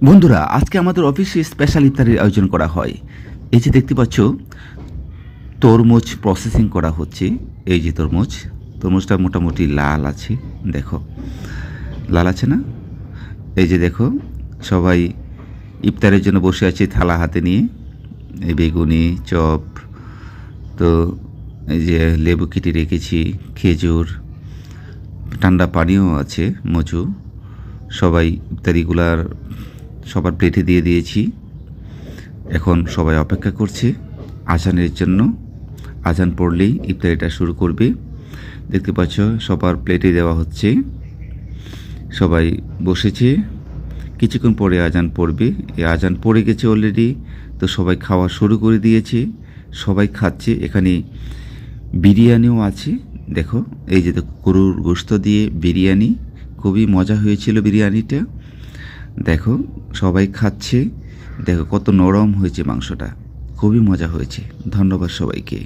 বন্ধুরা, আজকে আমাদের অফিসে স্পেশাল ইফতারের আয়োজন করা হয়। এই যে দেখতে পাচ্ছ, তরমুজ প্রসেসিং করা হচ্ছে। এই যে তরমুজটা মোটামুটি লাল আছে, দেখো লাল আছে না? এই যে দেখো, সবাই ইফতারের জন্য বসে আছে থালা হাতে নিয়ে। এই বেগুনি চপ, তো এই যে লেবু কেটে রেখেছি, খেজুর, ঠান্ডা পানিও আছে, মজু। সবাই ইফতারিগুলার সবার প্লেটে দিয়ে দিয়েছি। এখন সবাই অপেক্ষা করছে আজানের জন্য। আজান পড়লেই ইফতারিটা শুরু করবে। দেখতে পাচ্ছ সবার প্লেটে দেওয়া হচ্ছে। সবাই বসেছে, কিছুক্ষণ পরে আজান পড়বে। এই আজান পড়ে গেছে অলরেডি, তো সবাই খাওয়া শুরু করে দিয়েছে, সবাই খাচ্ছে। এখানে বিরিয়ানিও আছে, দেখো এই যে গরুর গোশত দিয়ে বিরিয়ানি, খুবই মজা হয়েছিল বিরিয়ানিটা। দেখো সবাই খাচ্ছে, দেখো কত নরম হয়েছে মাংসটা, খুবই মজা হয়েছে। ধন্যবাদ সবাইকে।